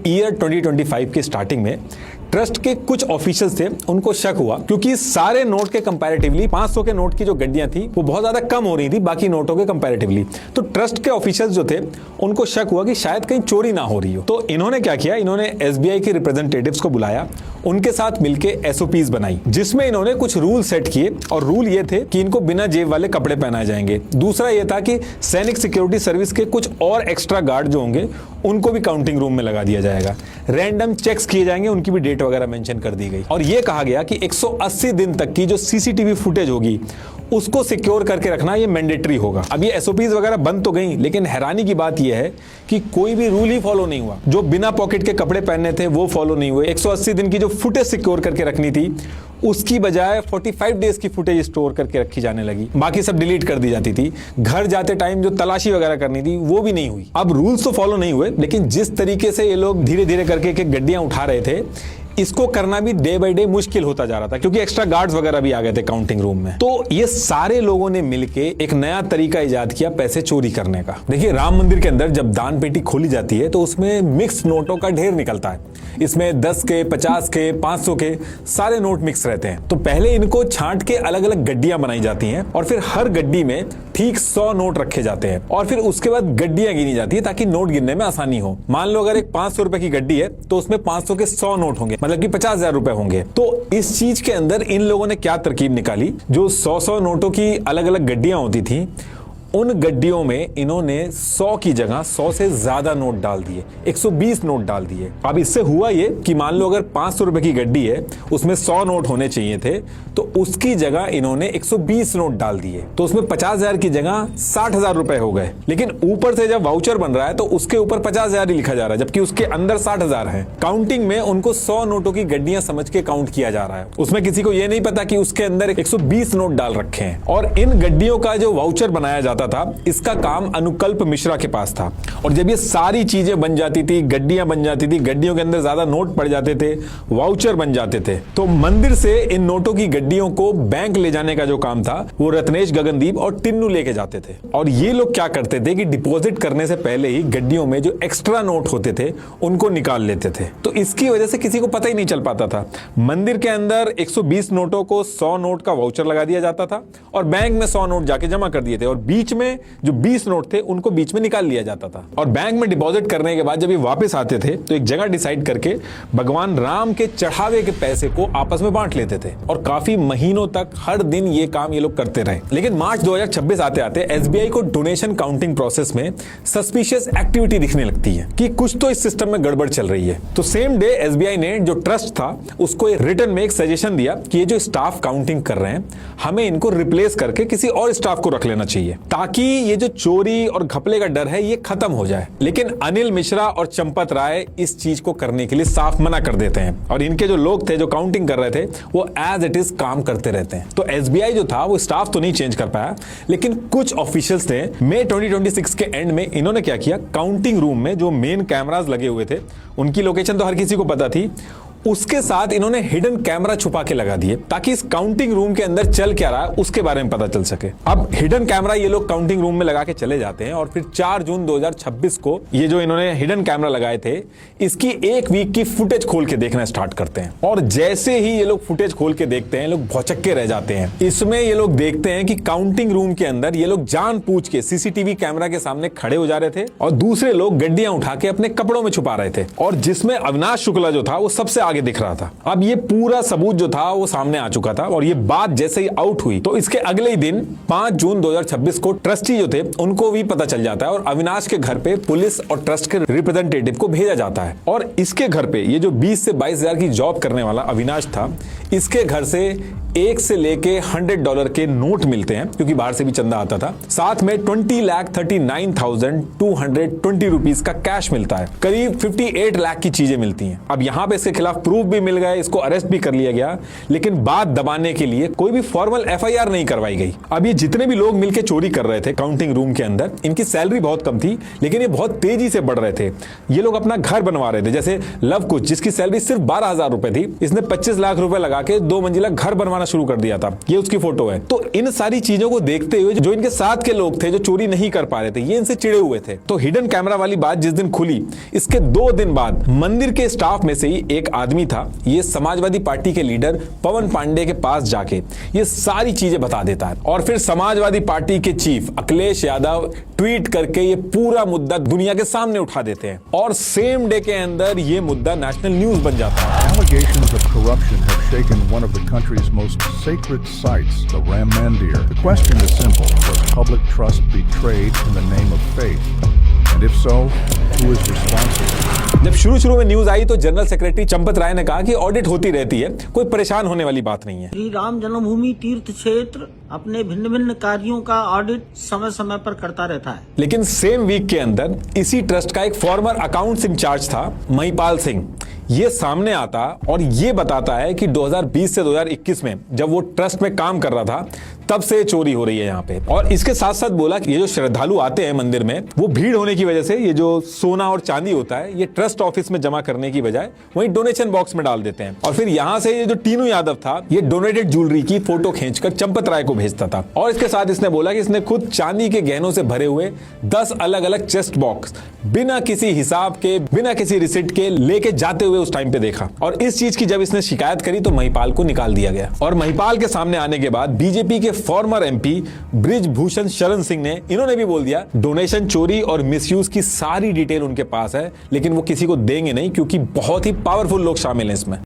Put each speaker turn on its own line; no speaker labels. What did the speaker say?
Year 2025 के starting में trust के कुछ ऑफिशियल्स थे, उनको शक हुआ क्योंकि सारे नोट के कंपैरेटिवली 500 के नोट की जो गड्डियां थी वो बहुत ज्यादा कम हो रही थी बाकी नोटों के कंपैरेटिवली। तो ट्रस्ट के ऑफिशियल्स जो थे उनको शक हुआ कि शायद कहीं चोरी ना हो रही हो। तो इन्होंने क्या किया, इन्होंने एसबीआई के रिप्रेजेंटेटिव्स को बुलाया, उनके साथ मिलकर एसओपीज बनाई जिसमें इन्होंने कुछ रूल सेट किए। और रूल ये थे कि इनको बिना जेब वाले कपड़े पहनाए जाएंगे। दूसरा ये था कि सैनिक सिक्योरिटी सर्विस के कुछ और एक्स्ट्रा गार्ड जो होंगे उनको भी काउंटिंग रूम में लगा दिया जाएगा। रैंडम चेक्स किए जाएंगे, उनकी भी डेट वगैरह मेंशन कर दी गई। और यह कहा गया कि 180 दिन तक की जो सीसीटीवी फुटेज होगी उसको सिक्योर करके रखना ये मैंडेटरी होगा। अब ये एसओपीज वगैरह बंद तो गई, लेकिन हैरानी की बात यह है कि कोई भी रूल ही फॉलो नहीं हुआ। जो बिना पॉकेट के कपड़े पहनने थे वो फॉलो नहीं हुए। 180 दिन की जो फुटेज सिक्योर करके रखनी थी उसकी बजाय 45 डेज की फुटेज स्टोर करके रखी जाने लगी, बाकी सब डिलीट कर दी जाती थी। घर जाते टाइम जो तलाशी वगैरह करनी थी वो भी नहीं हुई। अब रूल्स तो फॉलो नहीं हुए, लेकिन जिस तरीके से ये लोग धीरे धीरे करके गड्डियां उठा रहे थे इसको करना भी डे बाय डे मुश्किल होता जा रहा था क्योंकि एक्स्ट्रा गार्ड्स वगैरह भी आ गए थे काउंटिंग रूम में। तो ये सारे लोगों ने मिलके एक नया तरीका इजाद किया पैसे चोरी करने का। देखिए, राम मंदिर के अंदर जब दान पेटी खोली जाती है तो उसमें मिक्स नोटों का ढेर निकलता है। इसमें 10 के, 50 के, 500 के सारे नोट मिक्स रहते हैं। तो पहले इनको छांट के अलग अलग गड्डियां बनाई जाती हैं और फिर हर गड्डी में ठीक 100 नोट रखे जाते हैं और फिर उसके बाद गड्डियां गिनी जाती है ताकि नोट गिनने में आसानी हो। मान लो अगर एक 500 रुपए की गड्डी है तो उसमें 500 के 100 नोट होंगे, मतलब कि 50,000 रुपए होंगे। तो इस चीज के अंदर इन लोगों ने क्या तरकीब निकाली, जो 100 नोटों की अलग अलग गड्डियां होती थी उन गड्डियों में इन्होंने 100 की जगह 100 से ज्यादा नोट डाल दिए, 120 नोट डाल दिए। अब इससे हुआ ये कि मान लो अगर 500 रुपए की गड्डी है उसमें 100 नोट होने चाहिए थे तो उसकी जगह इन्होंने 120 नोट डाल दिए, तो उसमें 50,000 की जगह 60,000 रुपए हो गए। लेकिन ऊपर से जब वाउचर बन रहा है तो उसके ऊपर 50,000 ही लिखा जा रहा है जबकि उसके अंदर 60,000 है। काउंटिंग में उनको 100 नोटों की गड्डियां समझ के काउंट किया जा रहा है। उसमें किसी को यह नहीं पता कि उसके अंदर 120 नोट डाल रखे हैं। और इन गड्डियों का जो वाउचर बनाया जाता था इसका काम अनुकल्प मिश्रा के पास था। और जब ये सारी चीजें बन जाती थी, गड्डियां बन जाती थी, गड्डियों के अंदर ज्यादा नोट पड़ जाते थे, वाउचर बन जाते थे, तो मंदिर से इन नोटों की गड्डियों को बैंक ले जाने का जो काम था वो रत्नेश, गगनदीप और टिन्नू लेके जाते थे। और ये लोग क्या करते थे कि डिपॉजिट करने से पहले ही गड्डियों में जो एक्स्ट्रा नोट होते थे उनको निकाल लेते थे। तो इसकी वजह से किसी को पता ही नहीं चल पाता था। मंदिर के अंदर 120 नोटों को 100 नोट का वाउचर लगा दिया जाता था और बैंक में 100 नोट जाके जमा कर दिए थे और बीच में जो 20 नोट थे उनको बीच में निकाल लिया जाता था। और बैंक में डिपॉजिट करने के बाद जब ये वापस आते थे तो एक जगह डिसाइड करके भगवान राम के चढ़ावे के पैसे को आपस में बांट लेते थे। और काफी महीनों तक हर दिन ये काम ये लोग करते रहे। लेकिन मार्च 2026 आते आते एसबीआई को डोनेशन काउंटिंग प्रोसेस में सस्पिशियस एक्टिविटी दिखने लगती है कि कुछ तो इस सिस्टम में गड़बड़ चल रही है। तो सेम डे एसबीआई ने जो ट्रस्ट था उसको रिटर्न में एक सजेशन दिया कि ये जो स्टाफ काउंटिंग कर रहे हैं हमें इनको रिप्लेस करके किसी और स्टाफ को रख लेना चाहिए ताकि ये जो चोरी और घपले का डर है ये खत्म हो जाए। लेकिन अनिल मिश्रा और चंपत राय इस चीज को करने के लिए साफ मना कर देते हैं और इनके जो लोग थे जो काउंटिंग कर रहे थे वो एज इट इज काम करते रहते हैं। तो एसबीआई जो था वो स्टाफ तो नहीं चेंज कर पाया, लेकिन कुछ ऑफिशियल्स ने मई 2026 के एंड में इन्होंने क्या किया, काउंटिंग रूम में जो मेन कैमरास लगे हुए थे उनकी लोकेशन तो हर किसी को पता थी, उसके साथ इन्होंने हिडन कैमरा छुपा के लगा दिए ताकि इस काउंटिंग रूम के अंदर चल क्या रहा है उसके बारे में पता चल सके। अब हिडन कैमरा ये लोग काउंटिंग रूम में लगा के चले जाते हैं और फिर 4 जून 2026 को ये जो इन्होंने हिडन कैमरा लगाए थे इसकी एक वीक की फुटेज खोल के देखना स्टार्ट करते हैं। और जैसे ही ये लोग फुटेज खोल के देखते हैं लोग भौचक्के रह जाते हैं। इसमें ये लोग देखते हैं कि काउंटिंग रूम के अंदर ये लोग जानबूझ के सीसीटीवी कैमरा के सामने खड़े हो जा रहे थे और दूसरे लोग गड्डियां उठा के अपने कपड़ों में छुपा रहे थे और जिसमें अविनाश शुक्ला जो था वो सबसे आगे दिख रहा था। अब ये पूरा सबूत जो था वो सामने आ चुका था और ये बात जैसे ही आउट हुई तो इसके अगले ही दिन 5 जून 2026 को ट्रस्टी जो थे उनको भी पता चल जाता है और अविनाश के घर पे पुलिस और ट्रस्ट के रिप्रेजेंटेटिव को भेजा जाता है। और इसके घर पे ये जो 20 से 22,000 की जॉब करने वाला अविनाश था इसके घर से 1 से लेके $100 के नोट मिलते हैं क्योंकि बाहर से भी चंदा आता था। साथ में 20,39,220 रुपीस का कैश मिलता है। करीब 58 लाख की चीजें मिलती हैं। अब यहां पे इसके खिलाफ प्रूफ भी मिल गए, इसको अरेस्ट भी कर लिया गया, लेकिन बात दबाने के लिए कोई भी फॉर्मल एफआईआर नहीं करवाई गई। अब ये जितने भी लोग मिलकर चोरी कर रहे थे काउंटिंग रूम के अंदर, इनकी सैलरी बहुत कम थी, लेकिन ये बहुत तेजी से बढ़ रहे थे। ये लोग अपना घर बनवा रहे थे। जैसे लव कुछ, जिसकी सैलरी सिर्फ 12,000 रुपए थी, इसने 25 लाख रुपए लगा के 2 मंजिला घर बनवाना शुरू कर दिया था। ये उसकी फोटो है। तो इन सारी चीजों को देखते हुए जो इनके साथ के लोग थे जो चोरी नहीं कर पा रहे थे, ये इनसे चिड़े हुए थे। तो हिडन कैमरा वाली बात जिस दिन खुली, इसके 2 दिन बाद मंदिर के स्टाफ में से ही एक आदमी था, ये समाजवादी पार्टी के लीडर पवन पांडे के पास जाके ये सारी चीजें बता देता है। और फिर समाजवादी पार्टी के चीफ अखिलेश यादव ट्वीट करके ये पूरा मुद्दा दुनिया के सामने उठा देते हैं और सेम डे के अंदर ये मुद्दा नेशनल न्यूज बन जाता है।
Allegations of corruption have shaken one of the country's most sacred sites, the Ram Mandir. The question is simple: was public trust betrayed in the name of faith? And if so, who is responsible?
जब शुरू में news आई तो general secretary Champat Rai ने कहा कि audit होती रहती है, कोई परेशान होने वाली बात नहीं है।
श्री राम जन्मभूमि तीर्थ क्षेत्र अपने भिन्न भिन्न कार्यों का ऑडिट समय समय पर करता रहता है।
लेकिन सेम वीक के अंदर इसी ट्रस्ट का एक फॉर्मर अकाउंट्स इंचार्ज था, महिपाल सिंह, ये सामने आता और ये बताता है कि 2020 से 2021 में जब वो ट्रस्ट में काम कर रहा था, तब से चोरी हो रही है यहाँ पे। और इसके साथ साथ बोला कि ये जो श्रद्धालु आते हैं मंदिर में, वो भीड़ होने की वजह से ये जो सोना और चांदी होता है, ये ट्रस्ट ऑफिस में जमा करने की बजाय वहीं डोनेशन बॉक्स में डाल देते हैं। और फिर यहाँ से ये जो टीनू यादव था, ये डोनेटेड ज्वेलरी की फोटो खींचकर चंपत राय को भेजता था। और इसके साथ इसने बोला कि इसने खुद चांदी के गहनों से भरे हुए 10 अलग अलग चेस्ट बॉक्स बिना किसी हिसाब के, बिना किसी रिसिप्ट के लेके जाते हुए उस टाइम पे देखा। और इस चीज की जब इसने शिकायत करी तो महिपाल को निकाल दिया गया। और महिपाल के सामने आने के बाद बीजेपी के फॉर्मर एमपी बृजभूषण शरण सिंह ने, इन्होंने भी बोल दिया डोनेशन चोरी और मिसयूज की सारी डिटेल उनके पास है, लेकिन वो किसी को देंगे नहीं क्योंकि बहुत ही पावरफुल लोग शामिल हैं इसमें।